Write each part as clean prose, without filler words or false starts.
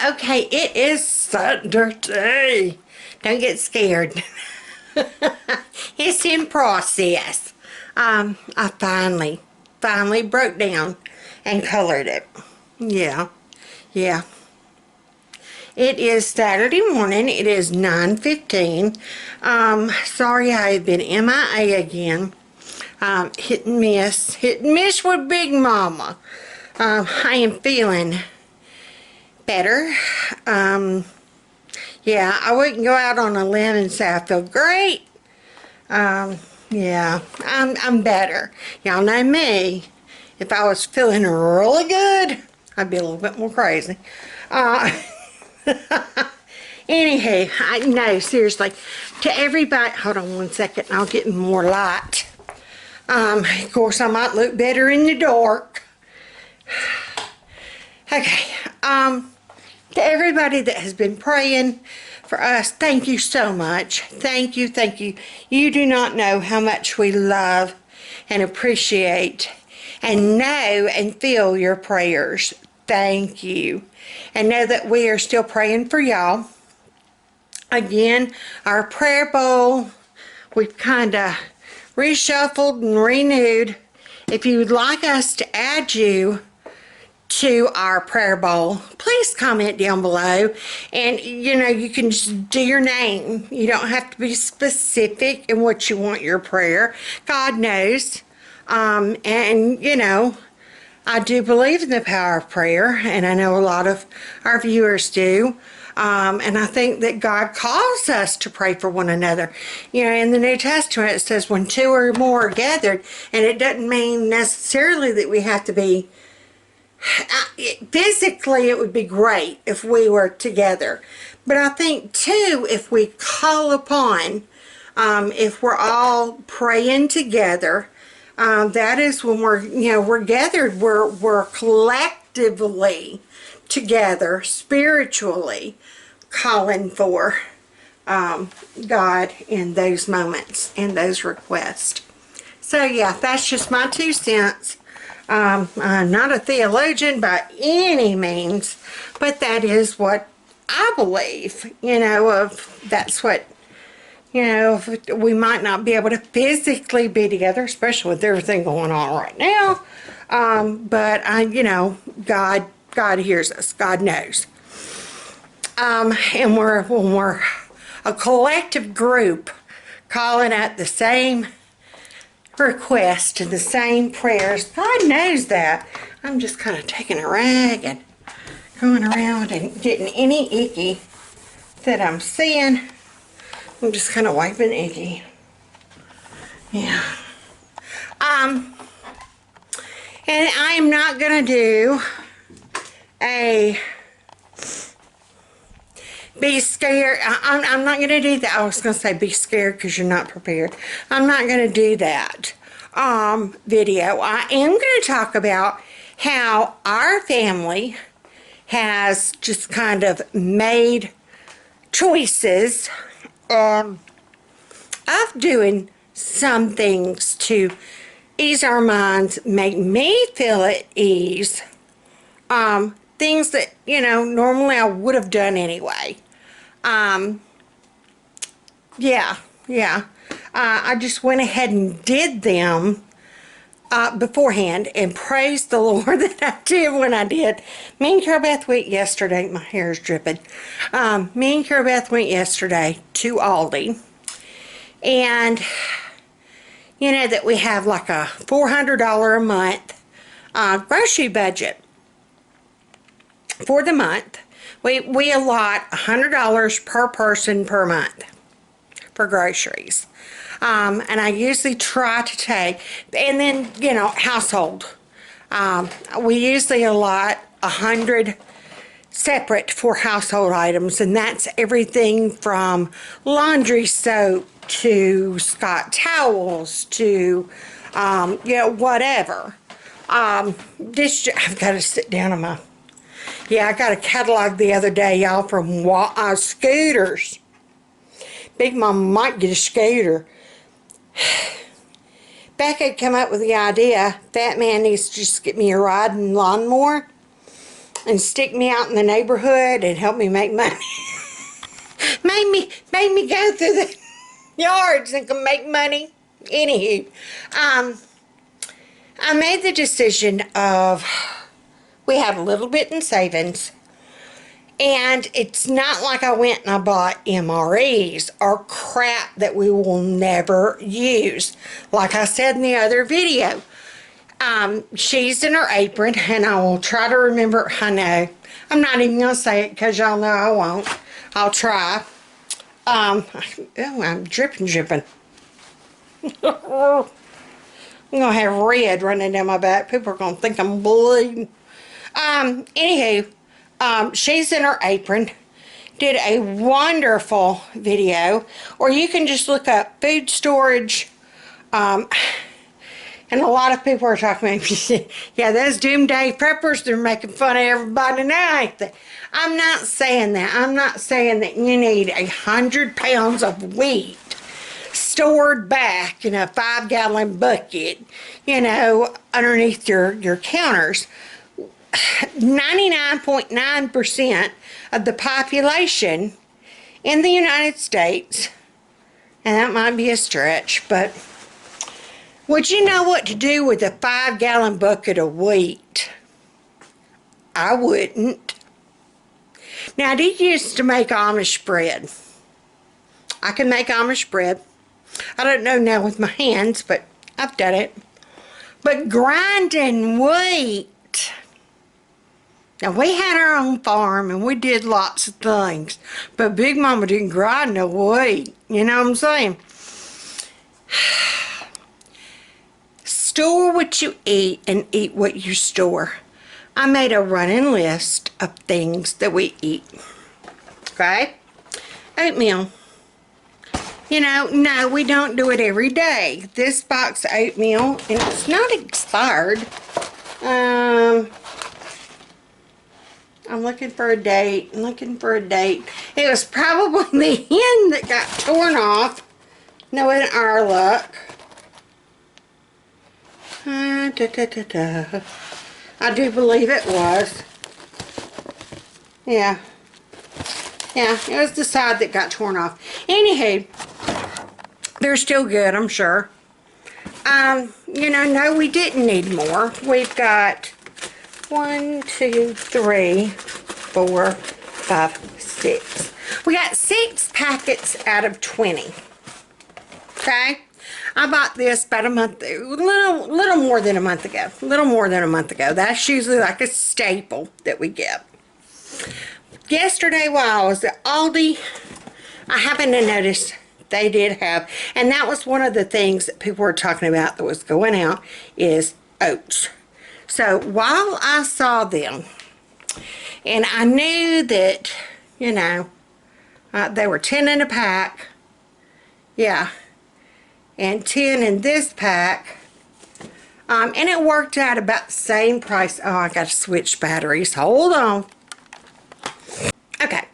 Okay, it is so dirty. Don't get scared. It's in process. I finally broke down and colored it. Yeah, yeah. It is Saturday morning. It is 9:15. Sorry I have been MIA again. Hit and miss. Hit and miss with Big Mama. I am feeling better. Yeah, I wouldn't go out on a limb and say I feel great. Yeah, I'm better. Y'all know me. If I was feeling really good, I'd be a little bit more crazy. Anywho, no, seriously, to everybody, hold on one second, I'll get more light. Of course, I might look better in the dark. Okay, to everybody that has been praying for us, thank you so much. Thank you, thank you. You do not know how much we love and appreciate and know and feel your prayers. Thank you. And know that we are still praying for y'all. Again, our prayer bowl, we've kind of reshuffled and renewed. If you would like us to add you to our prayer bowl, please comment down below. And you can just do your name. You don't have to be specific in what you want your prayer. God knows. And I do believe in the power of prayer, and I know a lot of our viewers do. And I think that God calls us to pray for one another. In the New Testament it says when two or more are gathered, and it doesn't mean necessarily that we have to be physically. It would be great if we were together, but I think too, if we call upon, if we're all praying together, that is when we're gathered, we're collectively together spiritually calling for God in those moments and those requests. So yeah, that's just my 2 cents. I'm not a theologian by any means, but that is what I believe, that's what, we might not be able to physically be together, especially with everything going on right now. But God hears us. God knows. And when we're a collective group calling out the same request and the same prayers, God knows that. I'm just kind of taking a rag and going around and getting any icky that I'm seeing. I'm just kind of wiping icky. Yeah. And I am not going to do a be scared. I'm not going to do that. I was going to say be scared because you're not prepared. I'm not going to do that video. I am going to talk about how our family has just kind of made choices of doing some things to ease our minds, make me feel at ease. Things that, normally I would have done anyway. Yeah. I just went ahead and did them beforehand, and praise the Lord that I did when I did. Me and Carol Beth went yesterday. My hair is dripping. Me and Carol Beth went yesterday to Aldi, and that we have like a $400 a month grocery budget for the month. We allot $100 per person per month for groceries. And I usually try to take, and then, household. We usually allot 100 separate for household items, and that's everything from laundry soap to Scott towels to, whatever. I've got to sit down on my, I got a catalog the other day, y'all, from scooters. Big Mama might get a scooter. Becky had come up with the idea, Fat Man needs to just get me a riding lawnmower. and stick me out in the neighborhood and help me make money. made me go through the yards and can make money. Anywho, I made the decision of, we have a little bit in savings, and it's not like I went and I bought MREs or crap that we will never use. Like I said in the other video, she's in her apron, and I will try to remember. I know, I'm not even going to say it because y'all know I won't. I'll try. Oh, I'm dripping. I'm going to have red running down my back. People are going to think I'm bleeding. Anywho, she's in her apron. Did a wonderful video. Or you can just look up food storage. And a lot of people are talking about, yeah, those doomsday preppers, they're making fun of everybody now, ain't they? I'm not saying that. I'm not saying that you need 100 pounds of wheat stored back in a 5-gallon bucket, you know, underneath your counters. 99.9% of the population in the United States, and that might be a stretch, but would you know what to do with a 5-gallon bucket of wheat? I wouldn't. Now, I did used to make Amish bread. I can make Amish bread. I don't know now with my hands, but I've done it. But grinding wheat. Now, we had our own farm, and we did lots of things. But Big Mama didn't grind no wheat. You know what I'm saying? Store what you eat and eat what you store. I made a running list of things that we eat. Okay? Oatmeal. You know, no, we don't do it every day. This box of oatmeal, and it's not expired. I'm looking for a date. It was probably the hen that got torn off. Knowing our luck. I do believe it was. Yeah, it was the side that got torn off. Anywho, they're still good, I'm sure. You know, no, we didn't need more. We've got 1, 2, 3, 4, 5, 6. We got 6 packets out of 20. Okay? I bought this about a month, little more than a month ago. That's usually like a staple that we get. Yesterday while I was at Aldi, I happened to notice they did have, and that was one of the things that people were talking about that was going out, is oats. So while I saw them, and I knew that, you know, they were 10 in a pack. Yeah. And 10 in this pack. And it worked out about the same price. Oh, I got to switch batteries. Hold on. Okay.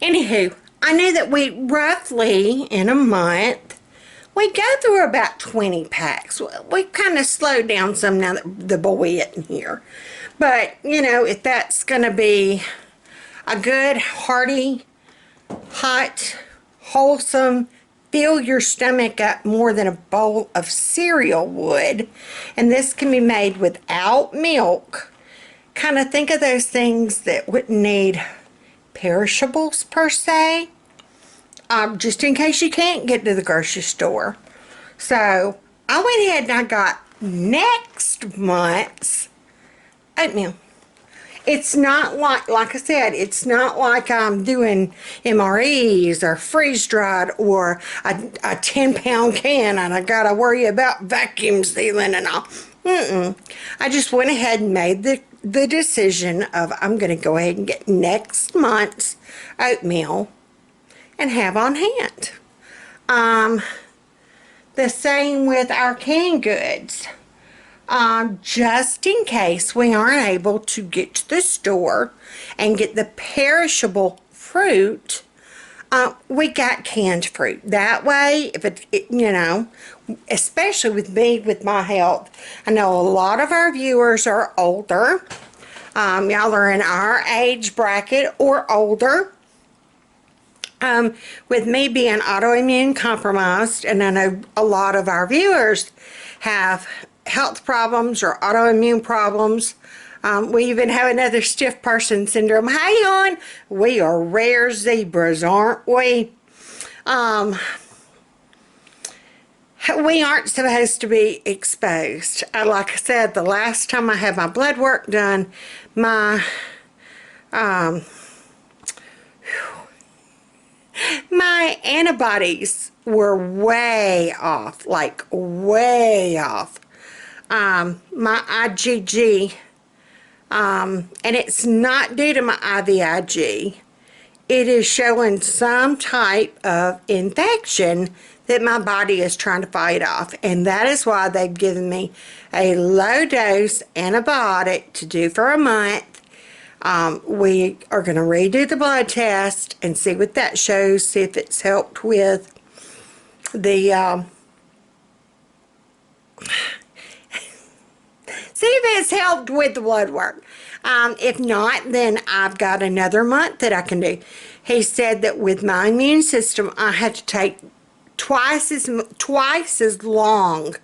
Anywho, I knew that we roughly, in a month, we go through about 20 packs. We kind of slowed down some now that the boy isn't here. But, you know, if that's going to be a good, hearty, hot, wholesome, fill your stomach up more than a bowl of cereal would, and this can be made without milk, kind of think of those things that wouldn't need perishables per se, just in case you can't get to the grocery store. So I went ahead and I got next month's oatmeal. It's not like I said, it's not like I'm doing MREs or freeze-dried or a 10-pound can and I gotta worry about vacuum sealing and all. I just went ahead and made the decision of I'm gonna go ahead and get next month's oatmeal and have on hand. The same with our canned goods. Just in case we aren't able to get to the store and get the perishable fruit, we got canned fruit. That way, if you know, especially with me, with my health, I know a lot of our viewers are older. Y'all are in our age bracket or older. With me being autoimmune compromised, and I know a lot of our viewers have health problems or autoimmune problems. We even have another stiff person syndrome. Hey, on, we are rare zebras, aren't we? We aren't supposed to be exposed. Like I said, the last time I had my blood work done, my my antibodies were way off, like way off. My IgG, and it's not due to my IVIG. It is showing some type of infection that my body is trying to fight off. And that is why they've given me a low dose antibiotic to do for a month. We are going to redo the blood test and see what that shows, see if it's helped with the, see if it's helped with the blood work. If not, then I've got another month that I can do. He said that with my immune system, I had to take twice as long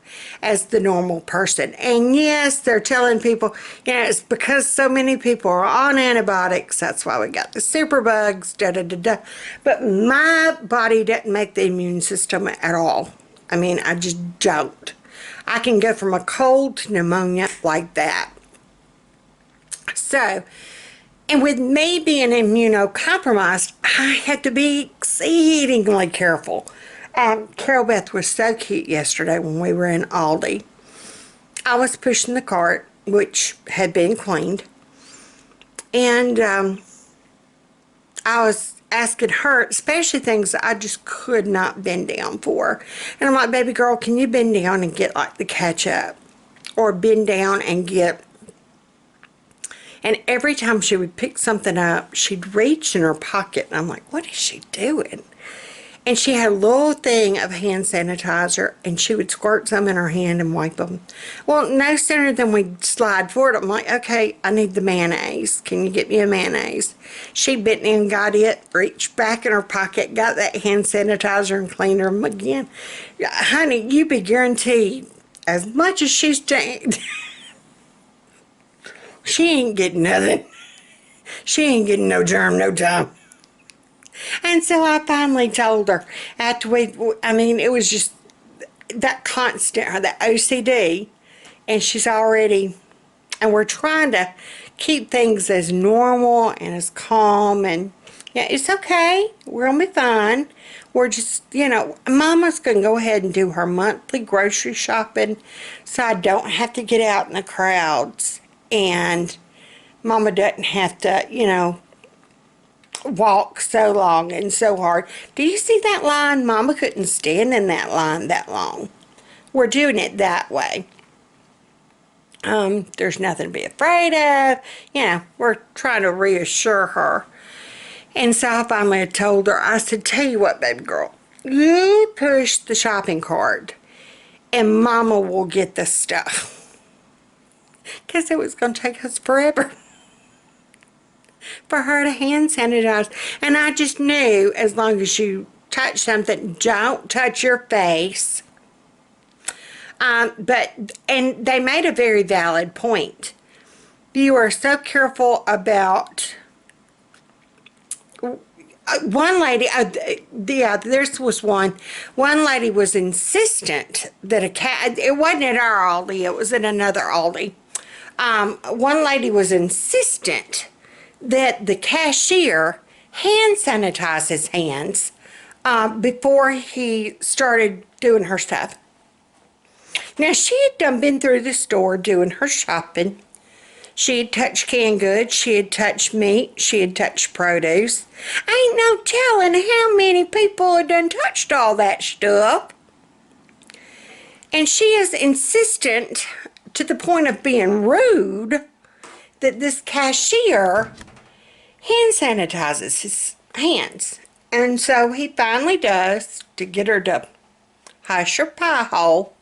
as the normal person. And yes, they're telling people, you know, it's because so many people are on antibiotics. That's why we got the superbugs, da-da-da-da. But my body doesn't make the immune system at all. I mean, I just don't. I can go from a cold to pneumonia like that. So, and with me being immunocompromised, I had to be exceedingly careful. Carol Beth was so cute yesterday when we were in Aldi. I was pushing the cart, which had been cleaned, and I was asking her, especially things that I just could not bend down for. And I'm like, baby girl, can you bend down and get like the ketchup? Or bend down and get... And every time she would pick something up, she'd reach in her pocket. And I'm like, what is she doing? And she had a little thing of hand sanitizer, and she would squirt some in her hand and wipe them. Well, no sooner than we slide forward, I'm like, okay, I need the mayonnaise. Can you get me a mayonnaise? She bent in and got it, reached back in her pocket, got that hand sanitizer and cleaned them again. Honey, you be guaranteed, as much as she's done, she ain't getting nothing. She ain't getting no germ, no time. And so I finally told her, after I mean, it was just that constant, that OCD, and she's already, and we're trying to keep things as normal and as calm, and yeah, it's okay, we're gonna be fine. We're just, you know, Mama's gonna go ahead and do her monthly grocery shopping so I don't have to get out in the crowds, and Mama doesn't have to, you know, walk so long and so hard. Do you see that line? Mama couldn't stand in that line that long. We're doing it that way. There's nothing to be afraid of. You know, we're trying to reassure her. And so I finally told her, I said, tell you what, baby girl, you push the shopping cart and Mama will get the stuff. Because it was going to take us forever for her to hand sanitize. And I just knew, as long as you touch something, don't touch your face. And they made a very valid point. You are so careful about... one lady, this was one lady was insistent that a cat, it wasn't at our Aldi, it was at another Aldi. One lady was insistent that the cashier hand sanitize his hands before he started doing her stuff. Now, she had been through the store doing her shopping. She had touched canned goods, she had touched meat, she had touched produce. Ain't no telling how many people had done touched all that stuff. And she is insistent, to the point of being rude, that this cashier hand sanitizes his hands. And so he finally does to get her to hush her pie hole.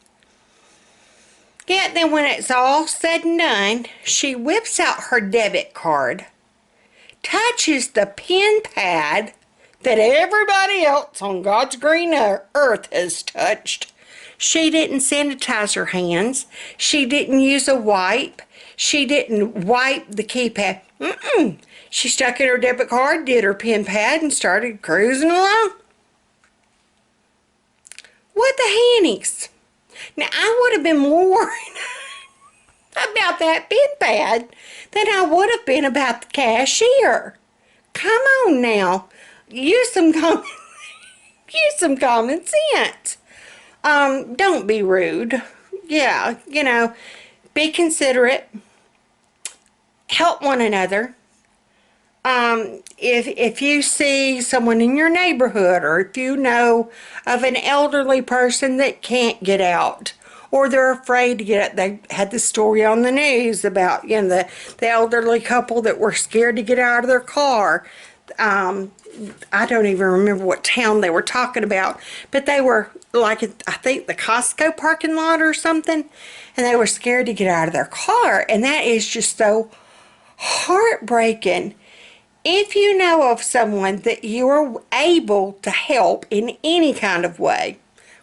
Yet then when it's all said and done, she whips out her debit card, touches the pin pad that everybody else on God's green earth has touched. She didn't sanitize her hands. She didn't use a wipe. She didn't wipe the keypad. She stuck in her debit card, did her pin pad, and started cruising along. What the hannies? Now, I would have been more worried about that pin pad than I would have been about the cashier. Come on now. Use some common sense. Don't be rude. Yeah, be considerate. Help one another. If you see someone in your neighborhood, or if you know of an elderly person that can't get out, or they're afraid to get out. They had the story on the news about, the elderly couple that were scared to get out of their car. I don't even remember what town they were talking about, but they were like, I think the Costco parking lot or something, and they were scared to get out of their car, and that is just so heartbreaking. If you know of someone that you are able to help in any kind of way,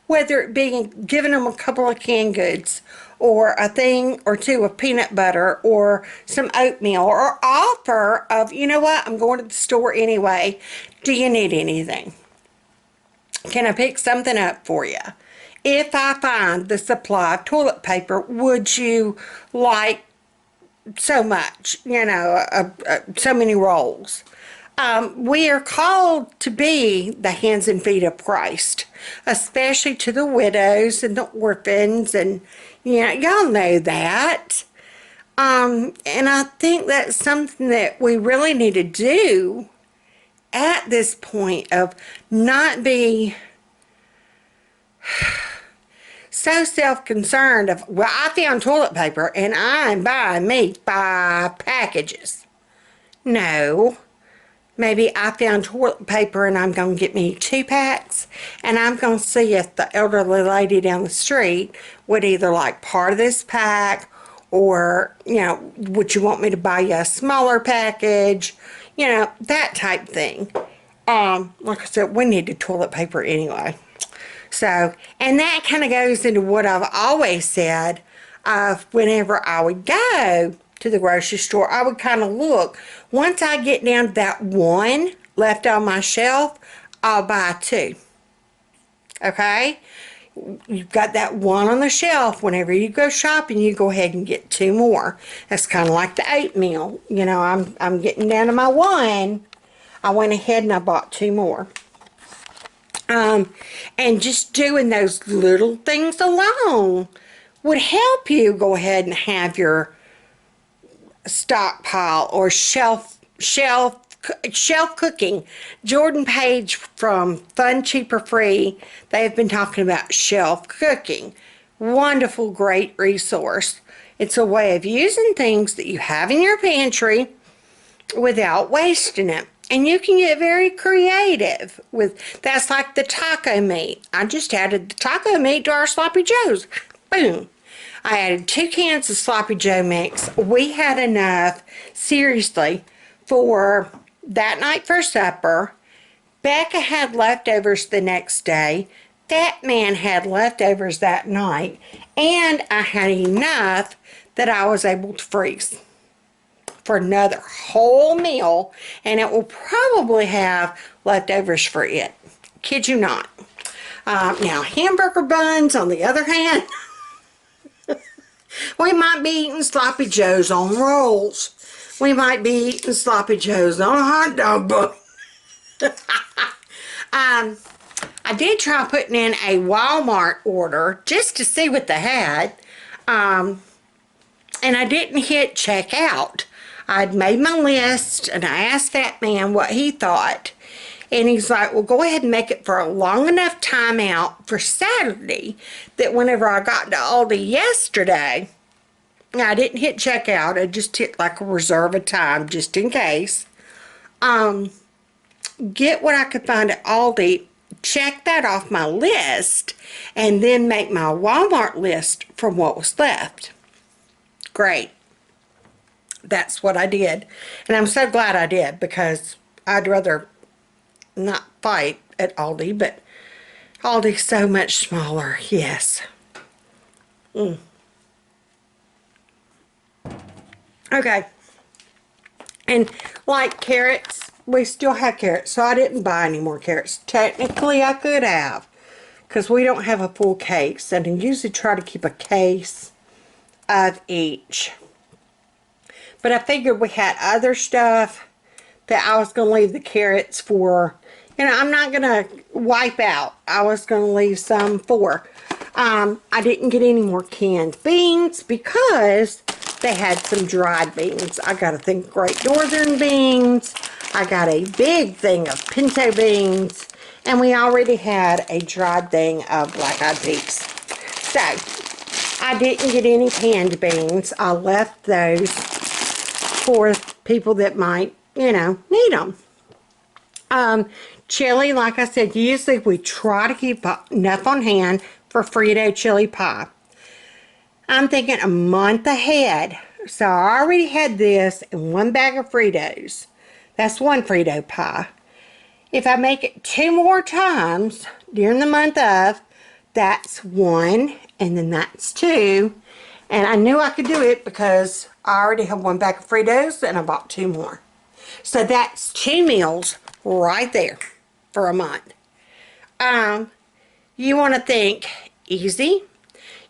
whether it be giving them a couple of canned goods, or a thing or two of peanut butter, or some oatmeal, or offer of, you know what, I'm going to the store anyway. Do you need anything? Can I pick something up for you? If I find the supply of toilet paper, would you like so much, so many rolls? We are called to be the hands and feet of Christ, especially to the widows and the orphans, and y'all know that. And I think that's something that we really need to do at this point, of not be so self-concerned of, well, I found toilet paper and I'm buying me 5 packages. No. Maybe I found toilet paper and I'm going to get me 2 packs, and I'm going to see if the elderly lady down the street would either like part of this pack, or, would you want me to buy you a smaller package? That type thing. Like I said, we needed toilet paper anyway. So, and that kind of goes into what I've always said, whenever I would go to the grocery store, I would kind of look. Once I get down to that one left on my shelf, I'll buy 2. Okay? You've got that one on the shelf. Whenever you go shopping, you go ahead and get 2 more. That's kind of like the oatmeal. I'm getting down to my 1. I went ahead and I bought 2 more. And just doing those little things alone would help you go ahead and have your stockpile or shelf cooking. Jordan Page from Fun Cheaper Free, they've been talking about shelf cooking. Wonderful, great resource. It's a way of using things that you have in your pantry without wasting it. And you can get very creative with, that's like the taco meat. I just added the taco meat to our Sloppy Joes. Boom. I added 2 cans of Sloppy Joe mix. We had enough, seriously, for that night for supper. Becca had leftovers the next day. That man had leftovers that night. And I had enough that I was able to freeze for another whole meal. And it will probably have leftovers for it. Kid you not. Now, hamburger buns, on the other hand, we might be eating Sloppy Joes on rolls. We might be eating Sloppy Joes on a hot dog bun. I did try putting in a Walmart order just to see what they had. And I didn't hit checkout. I'd made my list and I asked that man what he thought. And he's like, well, go ahead and make it for a long enough time out for Saturday that whenever I got to Aldi yesterday, I didn't hit checkout. I just hit like a reserve of time just in case. get what I could find at Aldi, check that off my list, and then make my Walmart list from what was left. Great. That's what I did. And I'm so glad I did, because I'd rather not fight at Aldi, but Aldi's so much smaller. Yes. Okay. And like carrots, we still have carrots, so I didn't buy any more carrots. Technically, I could have, because we don't have a full case, and I usually try to keep a case of each. But I figured we had other stuff that I was going to leave the carrots for. You know, I'm not going to wipe out. I was going to leave some for. I didn't get any more canned beans because they had some dried beans. I got a thing of Great Northern beans. I got a big thing of pinto beans. And we already had a dried thing of black-eyed peas. So, I didn't get any canned beans. I left those for people that might, you know, need them. Chili, like I said, usually we try to keep enough on hand for Frito chili pie. I'm thinking a month ahead. So I already had this and one bag of Fritos. That's one Frito pie. If I make it 2 more times during the month of, that's 1, and then that's 2. And I knew I could do it because I already have 1 bag of Fritos and I bought 2 more. So that's 2 meals right there for a month. You want to think easy.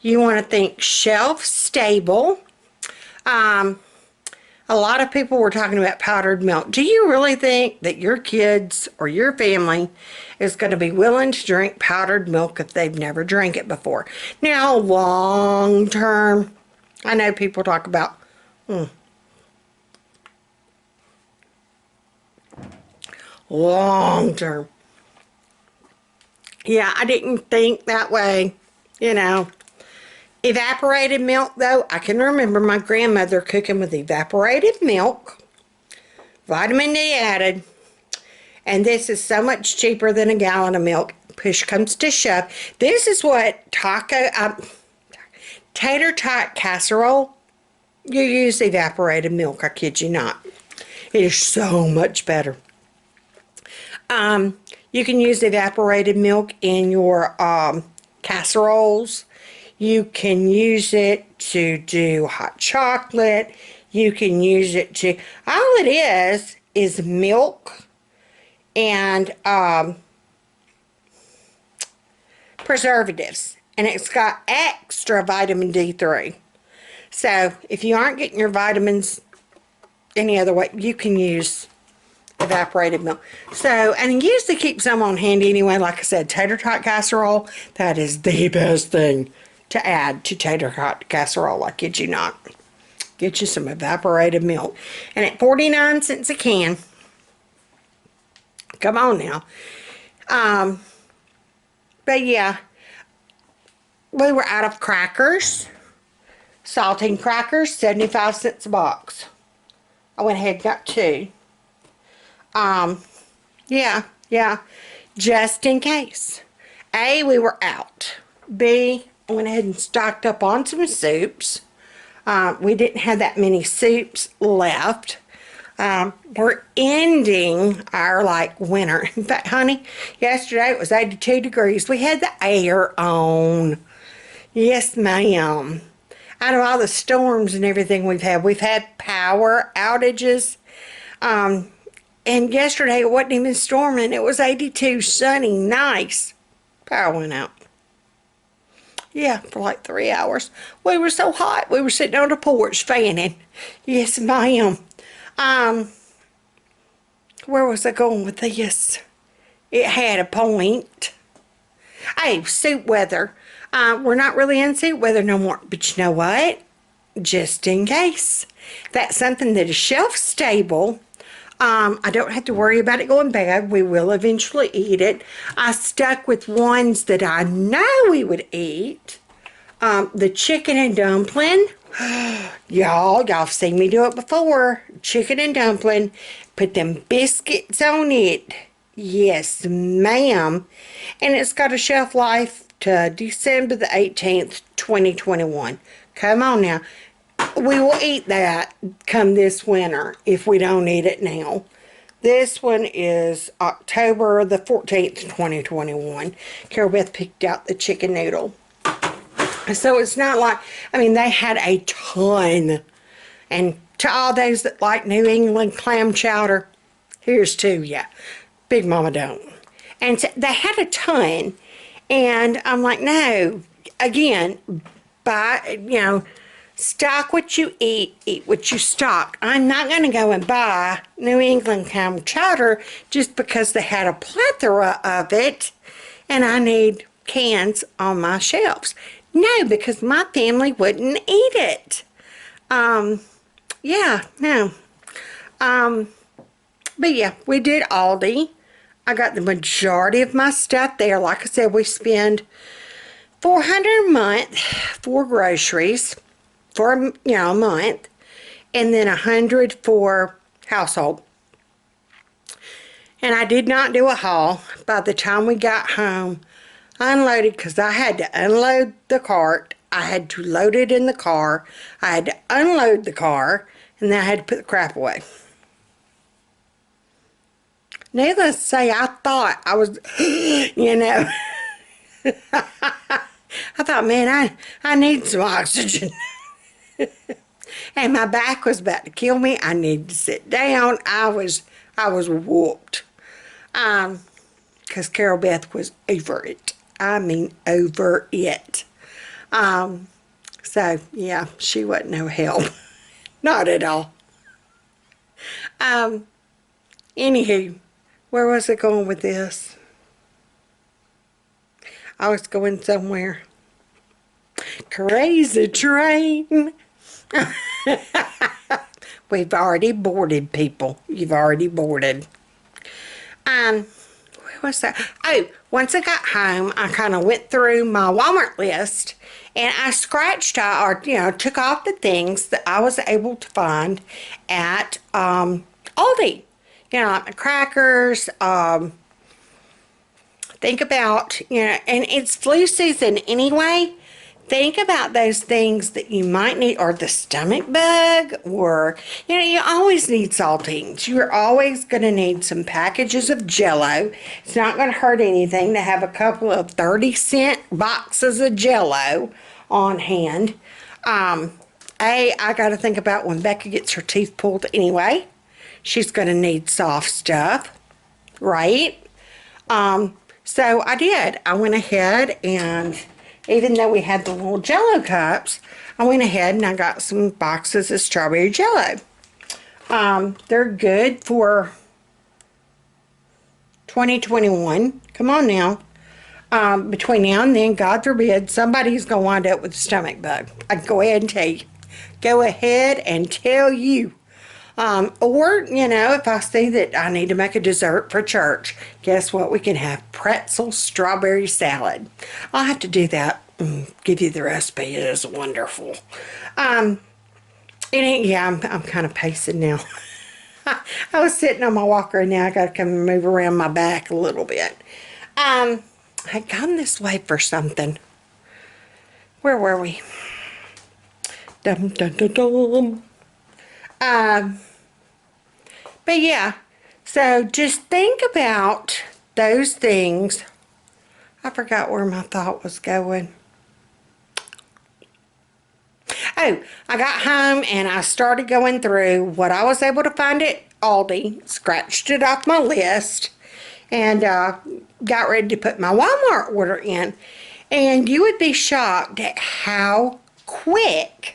You want to think shelf stable. A lot of people were talking about powdered milk. Do you really think that your kids or your family is going to be willing to drink powdered milk if they've never drank it before? Now, long term, I know people talk about, long term. Yeah, I didn't think that way, you know. Evaporated milk, though, I can remember my grandmother cooking with evaporated milk, vitamin D added, and this is so much cheaper than a gallon of milk. Push comes to shove. This is what tater tot casserole, you use evaporated milk, I kid you not. It is so much better. You can use evaporated milk in your casseroles. You can use it to do hot chocolate. You can use it to, all it is milk and preservatives. And it's got extra vitamin D3. So if you aren't getting your vitamins any other way, you can use evaporated milk. So, and usually keep some on hand anyway. Like I said, tater tot casserole, that is the best thing to add to tater tot casserole, I kid you not. Get you some evaporated milk. And at 49 cents a can. Come on now. But yeah, we were out of crackers. Saltine crackers, 75 cents a box. I went ahead and got 2. Yeah, just in case. A, we were out. B, I went ahead and stocked up on some soups. We didn't have that many soups left. We're ending our winter. In fact, honey, yesterday it was 82 degrees. We had the air on. Yes, ma'am. Out of all the storms and everything we've had power outages. And yesterday it wasn't even storming. It was 82, sunny, nice. Power went out. Yeah, for 3 hours. We were so hot. We were sitting on the porch fanning. Yes, ma'am. Where was I going with this? It had a point. Hey, soup weather. We're not really in soup weather no more. But you know what? Just in case. That's something that is shelf stable. I don't have to worry about it going bad. We will eventually eat it. I stuck with ones that I know we would eat. The chicken and dumpling. Y'all have seen me do it before. Chicken and dumpling. Put them biscuits on it. Yes, ma'am. And it's got a shelf life to December the 18th, 2021. Come on now. We will eat that come this winter if we don't eat it now. This one is October the 14th, 2021. Carol Beth picked out the chicken noodle. So it's not like, I mean, they had a ton. And to all those that like New England clam chowder, here's to ya. Big Mama don't. And so they had a ton. And I'm like, no, again, buy, stock what you eat what you stock. I'm not going to go and buy New England clam chowder just because they had a plethora of it and I need cans on my shelves. No, because my family wouldn't eat it. Yeah, no. But yeah, we did Aldi. I got the majority of my stuff there. Like I said, we spend $400 a month for groceries for a month, and then $100 for household. And I did not do a haul. By the time we got home, I unloaded because I had to unload the cart. I had to load it in the car. I had to unload the car, and then I had to put the crap away. Needless to say, I thought I was, I thought, man, I need some oxygen. And my back was about to kill me. I needed to sit down. I was whooped. Because Carol Beth was over it. I mean, over it. So, yeah, she wasn't no help. Not at all. Anywho, where was I going with this? I was going somewhere. Crazy train. We've already boarded, people. You've already boarded. Where was that? Oh, once I got home, I kind of went through my Walmart list and I scratched out or, took off the things that I was able to find at Aldi. Like the crackers, think about, and it's flu season anyway. Think about those things that you might need, or the stomach bug, or, you always need saltines. You're always going to need some packages of Jell-O. It's not going to hurt anything to have a couple of 30-cent boxes of Jell-O on hand. I got to think about when Becca gets her teeth pulled anyway. She's going to need soft stuff, right? So I did. I went ahead and even though we had the little Jell-O cups, I went ahead and I got some boxes of strawberry Jell-O. They're good for 2021. Come on now. Between now and then, God forbid, somebody's going to wind up with a stomach bug. I can go ahead and tell you. Go ahead and tell you. Or, if I see that I need to make a dessert for church, guess what? We can have pretzel strawberry salad. I'll have to do that and give you the recipe. It is wonderful. I'm kind of pacing now. I was sitting on my walker and now I got to come and move around my back a little bit. I had gone this way for something. Where were we? Dum dum dum dum. But yeah, so just think about those things. I forgot where my thought was going. Oh, I got home and I started going through what I was able to find at Aldi, scratched it off my list, and got ready to put my Walmart order in. And you would be shocked at how quick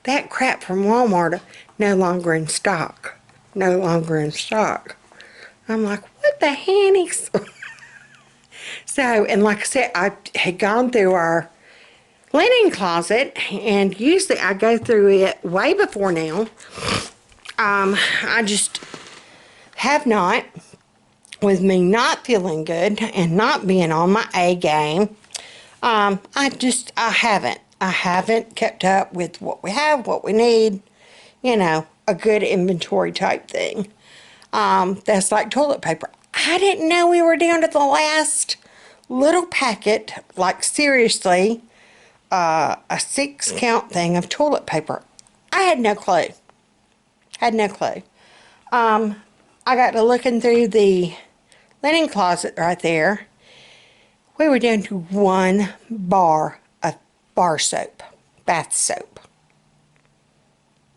that crap from Walmart, no longer in stock. No longer in stock. I'm like, what the heck? So, and like I said, I had gone through our linen closet, and usually I go through it way before now. I just have not, with me not feeling good and not being on my A game. I haven't kept up with what we have, what we need, a good inventory type thing. That's like toilet paper. I didn't know we were down to the last little packet, like seriously, a 6-count thing of toilet paper. I had no clue. Had no clue. I got to looking through the linen closet right there. We were down to 1 bar of bar soap, bath soap.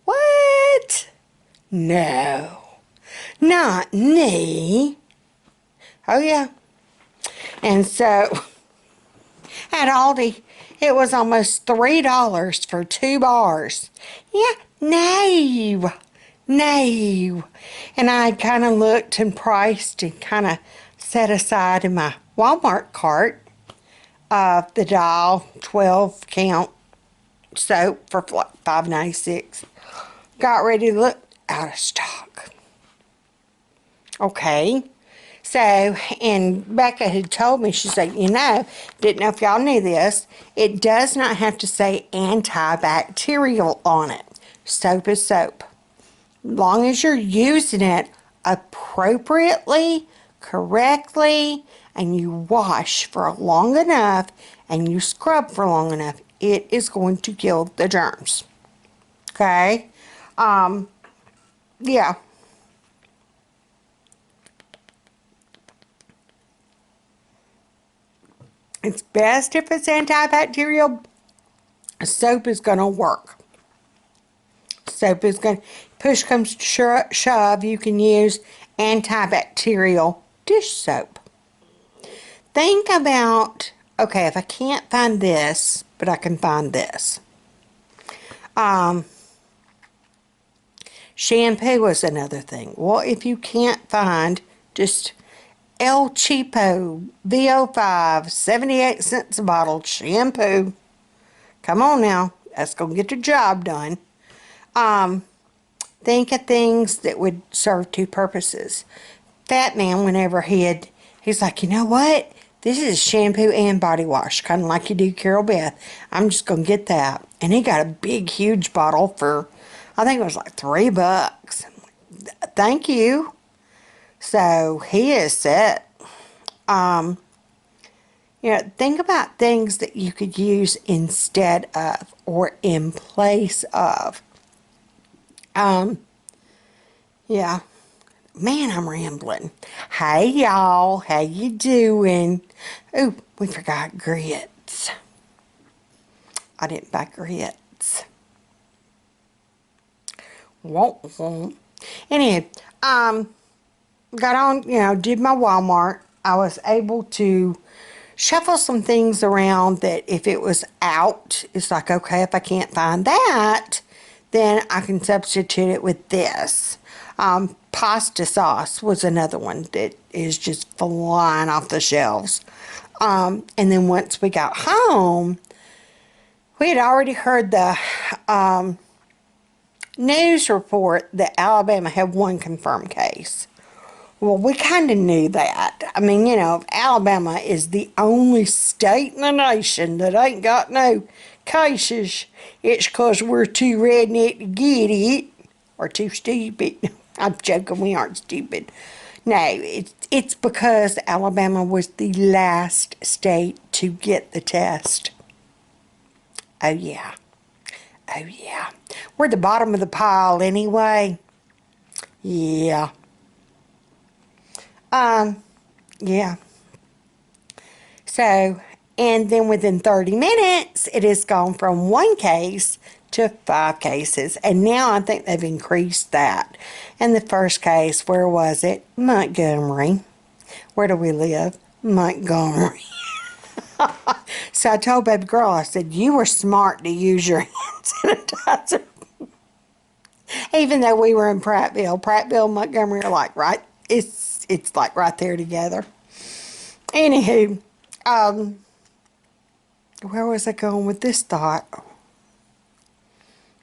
What? No, not me. Oh yeah. And so at Aldi, it was almost $3 for 2 bars. Yeah, no, no. And I kind of looked and priced and kind of set aside in my Walmart cart the Dial 12-count soap for like $5.96. Got ready to look, out of stock. Okay. So, and Becca had told me, she said, you know, didn't know if y'all knew this, it does not have to say antibacterial on it. Soap is soap. Long as you're using it appropriately, correctly, and you wash for long enough, and you scrub for long enough, it is going to kill the germs. Okay? Yeah. It's best if it's antibacterial. Soap is going to work. Soap is going to, push comes to shove, you can use antibacterial dish soap. Think about, okay, if I can't find this, but I can find this. Shampoo is another thing. Well, if you can't find just El Cheapo VO5, 78 cents a bottle shampoo. Come on now. That's going to get the job done. Think of things that would serve 2 purposes. Fat Man, whenever he's like, you know what? This is shampoo and body wash, kind of like you do Carol Beth. I'm just going to get that. And he got a big, huge bottle for, I think it was like $3. Thank you. So he is set. You know, think about things that you could use instead of or in place of. Yeah. Man, I'm rambling. Hey, y'all. How you doing? Oh, we forgot grits. I didn't buy grits. Won't. Anyway, got on, you know, did my Walmart. I was able to shuffle some things around that if it was out, it's like, okay, if I can't find that, then I can substitute it with this. Pasta sauce was another one that is just flying off the shelves. And then once we got home, we had already heard the news report that Alabama had 1 confirmed case. Well, we kind of knew that. I mean, you know, if Alabama is the only state in the nation that ain't got no cases, it's because we're too redneck to get it, or too stupid. I'm joking, we aren't stupid. No, it's because Alabama was the last state to get the test. Oh, yeah. Oh, yeah. We're the bottom of the pile anyway. Yeah. Yeah. So, and then within 30 minutes, it has gone from 1 case to 5 cases. And now I think they've increased that. And the first case, where was it? Montgomery. Where do we live? Montgomery. So I told baby girl, I said, you were smart to use your hand sanitizer. Even though we were in Prattville and Montgomery are like right, it's like right there together. Anywho, where was I going with this thought?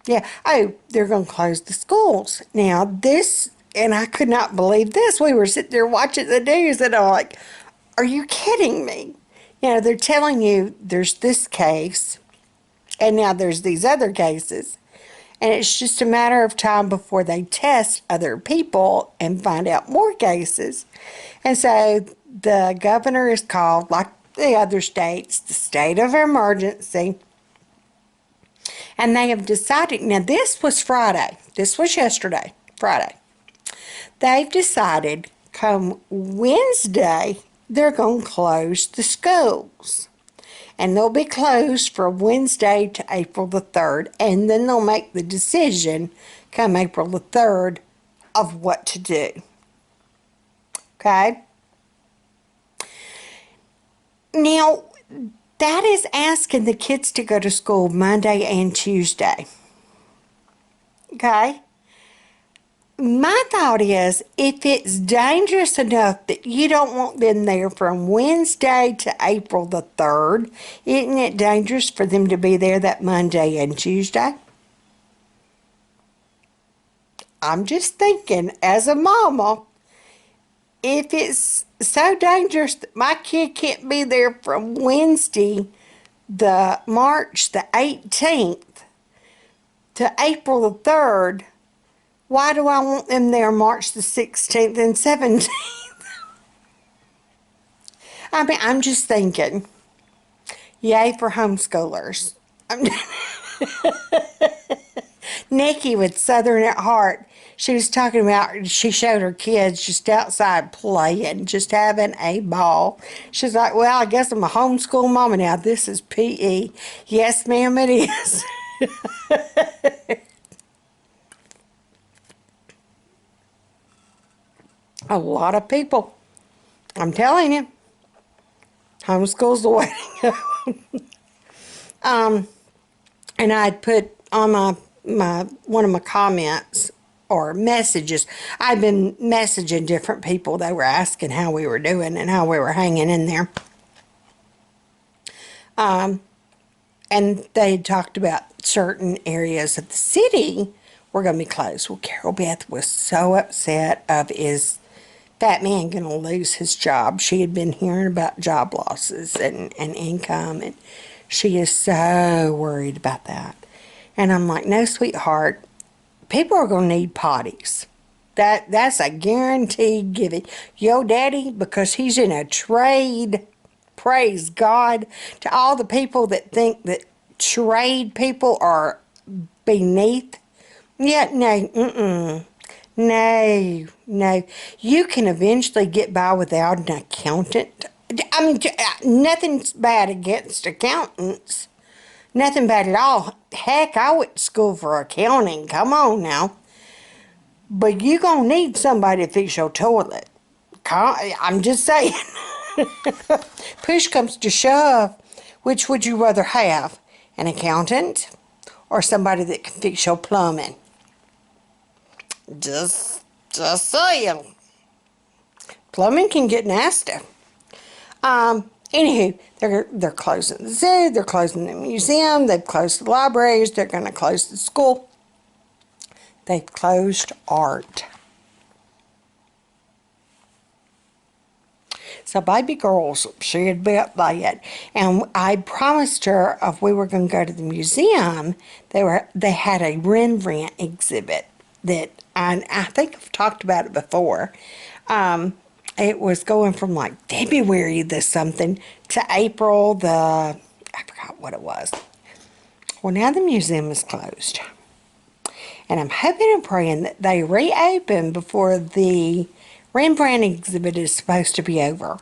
Yeah, oh, they're going to close the schools. Now this, and I could not believe this. We were sitting there watching the news and I'm like, are you kidding me? You know, they're telling you there's this case and now there's these other cases. And it's just a matter of time before they test other people and find out more cases. And so the governor is called, like the other states, the state of emergency. And they have decided, now this was Friday. This was yesterday, Friday. They've decided come Wednesday, they're going to close the schools. And they'll be closed from Wednesday to April the 3rd. And then they'll make the decision come April the 3rd of what to do. Okay? Now, that is asking the kids to go to school Monday and Tuesday. Okay? My thought is, if it's dangerous enough that you don't want them there from Wednesday to April the 3rd, isn't it dangerous for them to be there that Monday and Tuesday? I'm just thinking, as a mama, if it's so dangerous that my kid can't be there from Wednesday, the March the 18th, to April the 3rd, why do I want them there March the 16th and 17th? I mean, I'm just thinking, yay for homeschoolers. Nikki with Southern at Heart, she was talking about, she showed her kids just outside playing, just having a ball. She's like, well, I guess I'm a homeschool mama now. This is PE. Yes, ma'am, it is. A lot of people, I'm telling you, homeschool's the way to go. And I'd put on my one of my comments or messages, I've been messaging different people. They were asking how we were doing and how we were hanging in there. And they had talked about certain areas of the city were going to be closed. Well, Carol Beth was so upset of, is that man going to lose his job? She had been hearing about job losses and income, and she is so worried about that. And I'm like, no, sweetheart, people are going to need potties. That's a guaranteed given. Yo, daddy, because he's in a trade, praise God, to all the people that think that trade people are beneath. Yeah, no, no. You can eventually get by without an accountant. I mean, nothing's bad against accountants. Nothing bad at all. Heck, I went to school for accounting. Come on now. But you gonna need somebody to fix your toilet. I'm just saying. Push comes to shove. Which would you rather have? An accountant or somebody that can fix your plumbing? Just saying. Plumbing can get nasty. Anywho, they're closing the zoo, they're closing the museum, they've closed the libraries, they're going to close the school. They've closed art. So baby girls, she had bet that. And I promised her if we were going to go to the museum, they had a Rembrandt exhibit that I think I've talked about it before. It was going from like February the something to April the, I forgot what it was. Well, now the museum is closed. And I'm hoping and praying that they reopen before the Rembrandt exhibit is supposed to be over.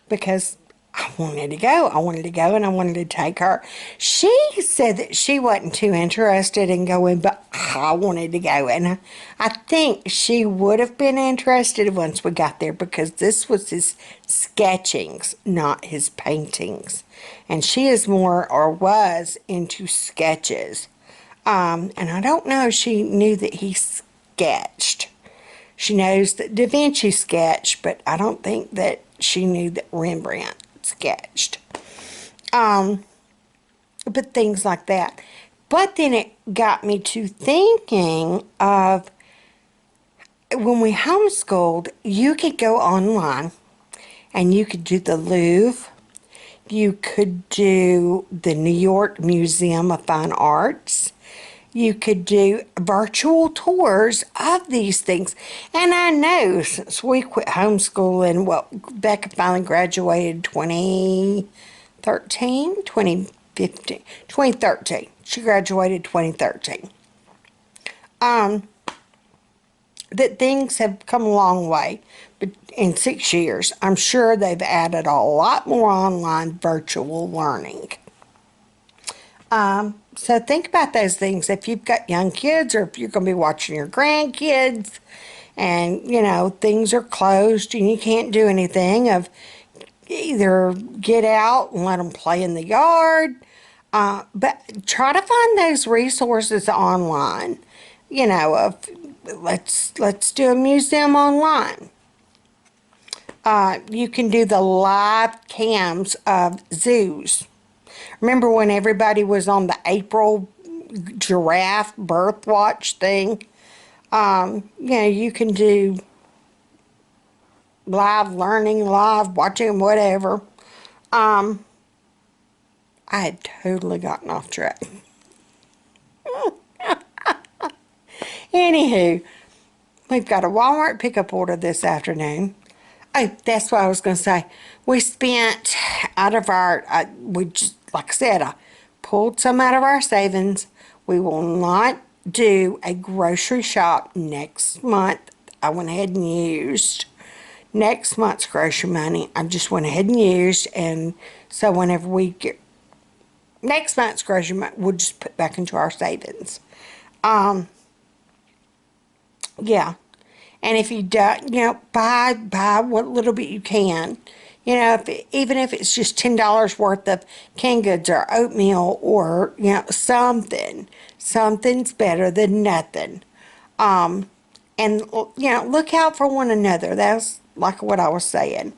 Because I wanted to go. I wanted to go and I wanted to take her. She said that she wasn't too interested in going, but I wanted to go. And I think she would have been interested once we got there, because this was his sketchings, not his paintings. And she is more, or was, into sketches. And I don't know if she knew that he sketched. She knows that Da Vinci sketched, but I don't think that she knew that Rembrandt sketched. But things like that. But then it got me to thinking of, when we homeschooled, you could go online and you could do the Louvre. You could do the New York Museum of Fine Arts. You could do virtual tours of these things. And I know since we quit homeschooling, well, Becca finally graduated 2013, 2015, 2013. She graduated 2013. That things have come a long way. But in 6 years, I'm sure they've added a lot more online virtual learning. So think about those things. If you've got young kids or if you're going to be watching your grandkids and, you know, things are closed and you can't do anything, of either get out and let them play in the yard, but try to find those resources online. You know, of let's do a museum online. You can do the live cams of zoos. Remember when everybody was on the April giraffe birth watch thing? You know, you can do live learning, live watching, whatever. I had totally gotten off track. Anywho, we've got a Walmart pickup order this afternoon. Oh, that's what I was going to say. We spent out of our, we just, like I said, I pulled some out of our savings. We will not do a grocery shop next month. I went ahead and used next month's grocery money. I just went ahead and used, and so whenever we get next month's grocery money, we'll just put back into our savings. Yeah. And if you don't, you know, buy what little bit you can. You know, even if it's just $10 worth of canned goods or oatmeal or, you know, something. Something's better than nothing. And, you know, look out for one another. That's like what I was saying.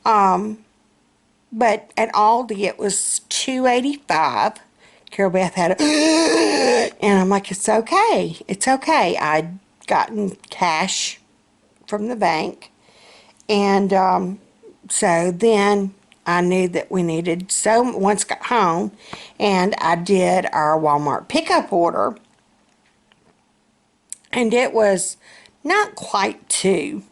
But at Aldi, it was $2.85. Carol Beth had it. And I'm like, it's okay. It's okay. I'd gotten cash from the bank. And so then I knew that we needed, so once got home, and I did our Walmart pickup order. And it was not quite two.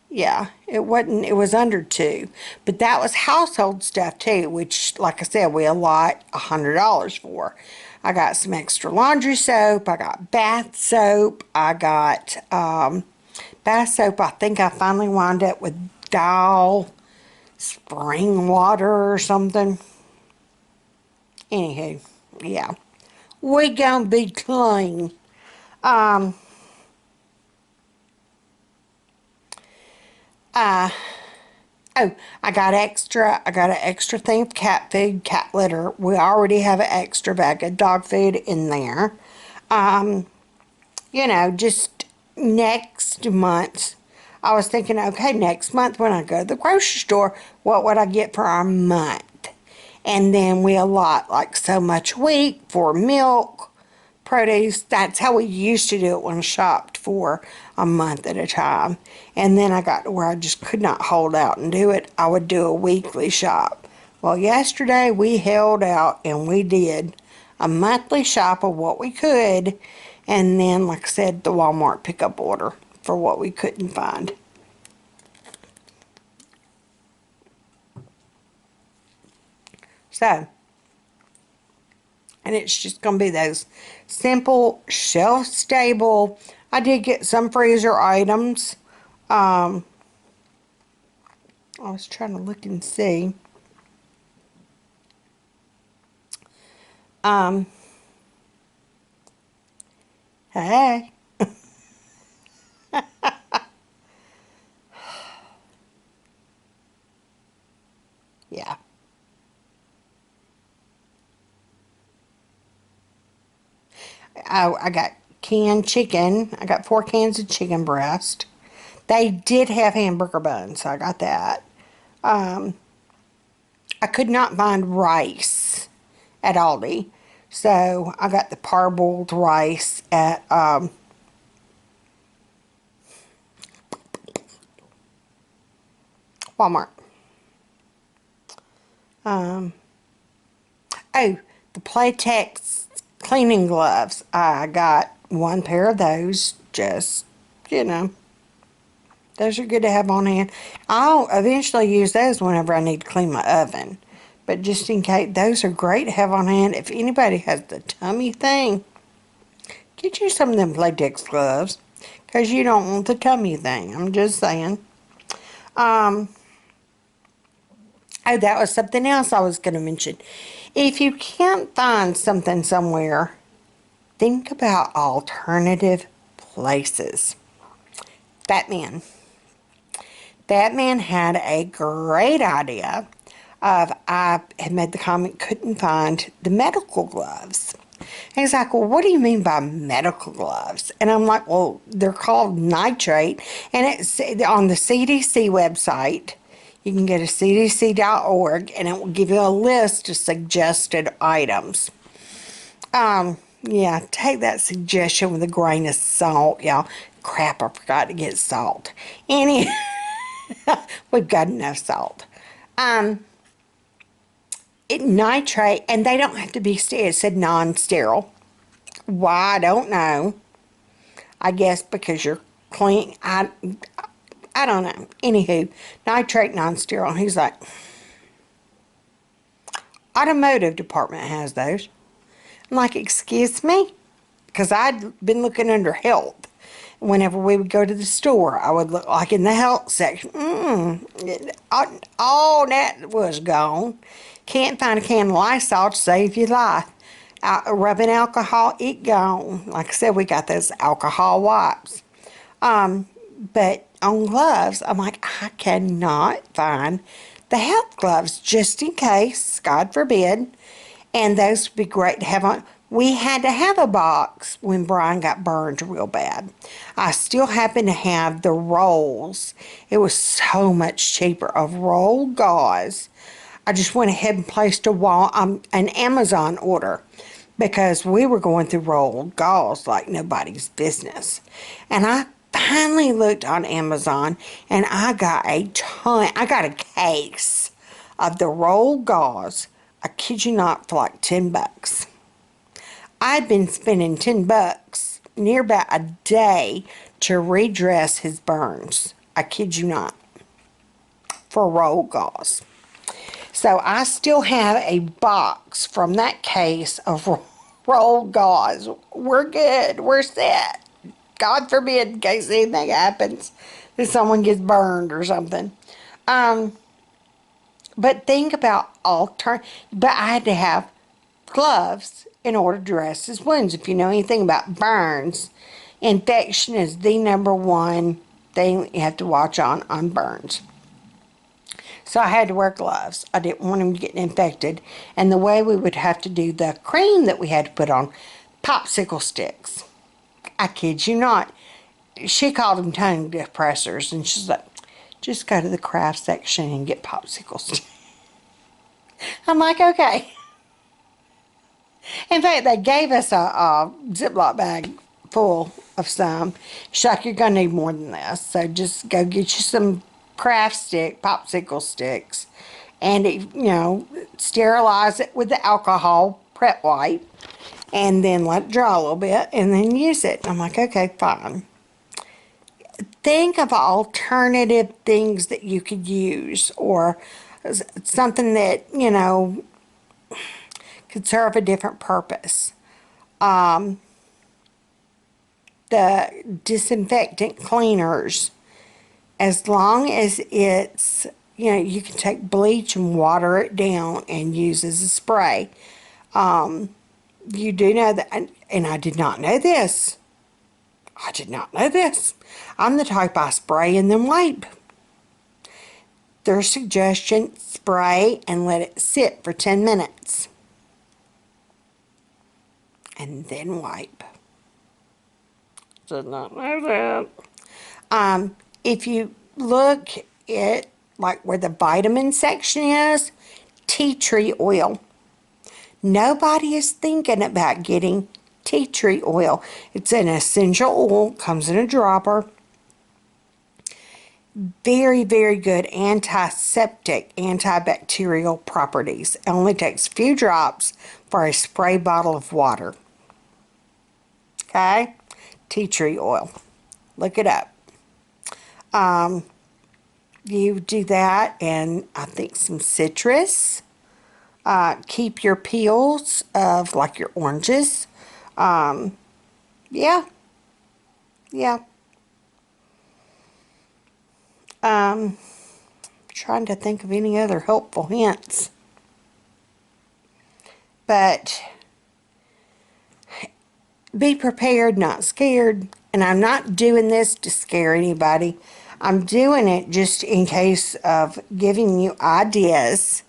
Yeah, it wasn't, it was under two. But that was household stuff too, which, like I said, we allot $100 for. I got some extra laundry soap. I got bath soap. I got bath soap. I think I finally wound up with Yall spring water or something. Anywho, yeah. We gonna be clean. Um, Oh, I got an extra thing of cat food, cat litter. We already have an extra bag of dog food in there. You know, just next month, I was thinking, okay, next month when I go to the grocery store, what would I get for our month? And then we allot like so much a week for milk, produce. That's how we used to do it when I shopped for a month at a time. And then I got to where I just could not hold out and do it. I would do a weekly shop. Well, yesterday we held out and we did a monthly shop of what we could. And then, like I said, the Walmart pickup order for what we couldn't find. So, and it's just going to be those simple, shelf-stable. I did get some freezer items. I was trying to look and see. Hey. Yeah. I got canned chicken. I got 4 cans of chicken breast. They did have hamburger buns, so I got that. I could not find rice at Aldi, so I got the parboiled rice at Walmart. Um, oh, the Playtex cleaning gloves. I got one pair of those. Just, you know, those are good to have on hand. I'll eventually use those whenever I need to clean my oven. But just in case, those are great to have on hand. If anybody has the tummy thing, get you some of them Playtex gloves. Because you don't want the tummy thing. I'm just saying. Oh, that was something else I was going to mention. If you can't find something somewhere, think about alternative places. Batman. Batman had a great idea of, I had made the comment, couldn't find the medical gloves. And he's like, well, what do you mean by medical gloves? And I'm like, well, they're called nitrate. And it's on the CDC website. You can get a cdc.org, and it will give you a list of suggested items. Yeah, take that suggestion with a grain of salt, y'all. Crap, I forgot to get salt. We've got enough salt. Nitrate, and they don't have to be sterile. It said non-sterile. Why, I don't know. I guess because you're clean. I don't know. Anywho, nitrate non-sterile. He's like, automotive department has those. I'm like, excuse me? Because I'd been looking under health. Whenever we would go to the store, I would look like in the health section. All that was gone. Can't find a can of Lysol to save your life. Rubbing alcohol, it gone. Like I said, we got those alcohol wipes. But on gloves, I'm like, I cannot find the health gloves just in case, God forbid. And those would be great to have on. We had to have a box when Brian got burned real bad. I still happen to have the rolls. It was so much cheaper of rolled gauze. I just went ahead and placed an Amazon order because we were going through rolled gauze like nobody's business. And I finally looked on Amazon, and I got a case of the rolled gauze. I kid you not, for like $10. I'd been spending $10 near about a day to redress his burns. I kid you not, for rolled gauze. So I still have a box from that case of rolled gauze. We're good. We're set. God forbid, in case anything happens, that someone gets burned or something. But think about but I had to have gloves in order to dress his wounds. If you know anything about burns, infection is the #1 thing you have to watch on burns. So I had to wear gloves. I didn't want him to get infected. And the way we would have to do the cream that we had to put on, popsicle sticks. I kid you not. She called them tongue depressors, and she's like, just go to the craft section and get popsicle sticks. I'm like, okay. In fact, they gave us a Ziploc bag full of some. She's like, you're going to need more than this. So just go get you some popsicle sticks. And, sterilize it with the alcohol prep wipe. And then let it dry a little bit. And then use it. I'm like, okay, fine. Think of alternative things that you could use. Or something that, could serve a different purpose. The disinfectant cleaners, as long as it's, you can take bleach and water it down and use as a spray. You do know that, and I did not know this. I'm the type I spray and then wipe. Their suggestion, spray and let it sit for 10 minutes. And then wipe. Did not know that. If you look at like where the vitamin section is, tea tree oil. Nobody is thinking about getting tea tree oil. It's an essential oil, comes in a dropper. Very, very good antiseptic, antibacterial properties. It only takes a few drops for a spray bottle of water. Okay? Tea tree oil. Look it up. You do that, and I think some citrus. Keep your peels of like your oranges. Yeah. Yeah. Trying to think of any other helpful hints. But be prepared, not scared. And I'm not doing this to scare anybody. I'm doing it just in case of giving you ideas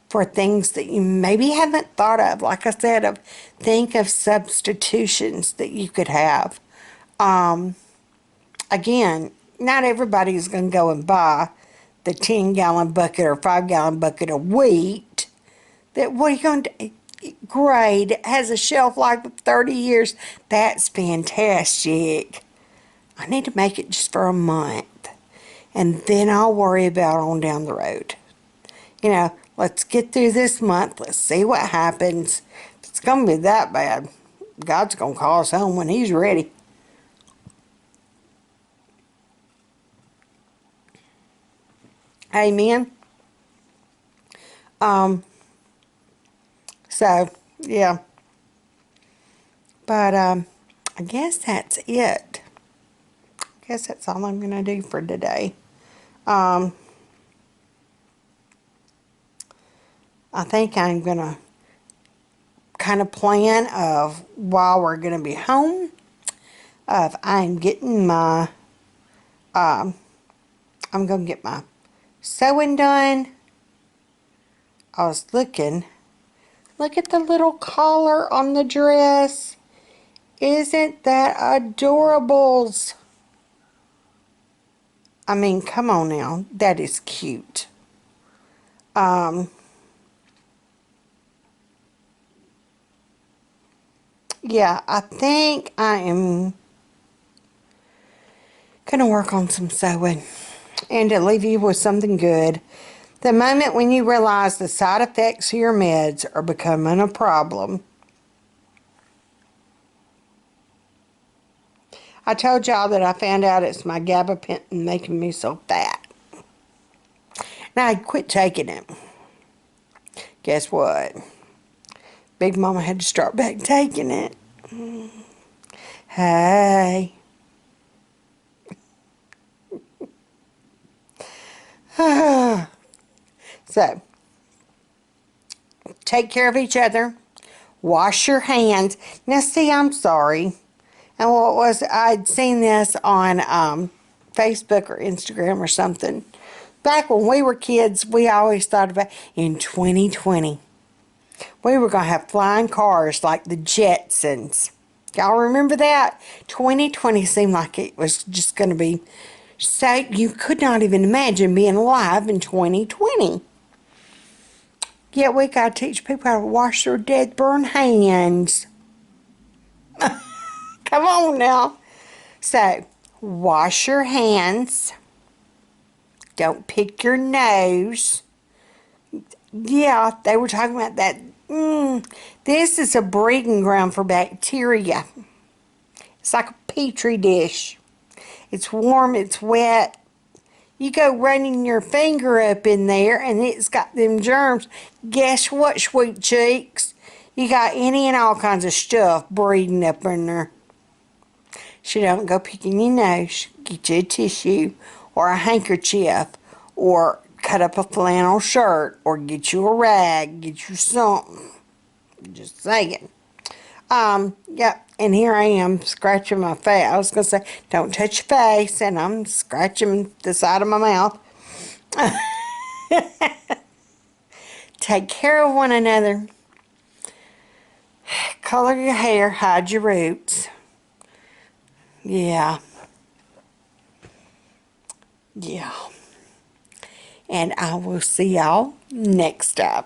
for things that you maybe haven't thought of. Like I said, think of substitutions that you could have. Again, not everybody's going to go and buy the 10-gallon bucket or 5-gallon bucket of wheat. What are you going to do? Great. It has a shelf life of 30 years. That's fantastic. I need to make it just for a month. And then I'll worry about on down the road. You know, let's get through this month. Let's see what happens. If it's going to be that bad, God's going to call us home when He's ready. Amen. So, yeah. But, I guess that's it. I guess that's all I'm going to do for today. I think I'm going to kind of plan of while we're going to be home, of I'm getting my, I'm going to get my sewing done. I was looking. Look at the little collar on the dress. Isn't that adorables? I mean, come on now. That is cute. Yeah, I think I am going to work on some sewing and to leave you with something good. The moment when you realize the side effects of your meds are becoming a problem. I told y'all that I found out it's my gabapentin making me so fat. And I quit taking it. Guess what? Big Mama had to start back taking it. Hey. So, take care of each other. Wash your hands. Now, see, I'm sorry. And what was, I'd seen this on Facebook or Instagram or something. Back when we were kids, we always thought about in 2020, we were going to have flying cars like the Jetsons. Y'all remember that? 2020 seemed like it was just going to be, so you could not even imagine being alive in 2020. Yet we got to teach people how to wash their dead, burned hands. Come on now. So, wash your hands. Don't pick your nose. Yeah, they were talking about that. This is a breeding ground for bacteria. It's like a petri dish. It's warm, it's wet. You go running your finger up in there and it's got them germs. Guess what, sweet cheeks? You got any and all kinds of stuff breeding up in there. So don't go picking your nose. Get you a tissue or a handkerchief or cut up a flannel shirt or get you a rag. Get you something. Just saying. Yep. And here I am scratching my face. I was going to say, don't touch your face. And I'm scratching the side of my mouth. Take care of one another. Color your hair. Hide your roots. Yeah. Yeah. And I will see y'all next time.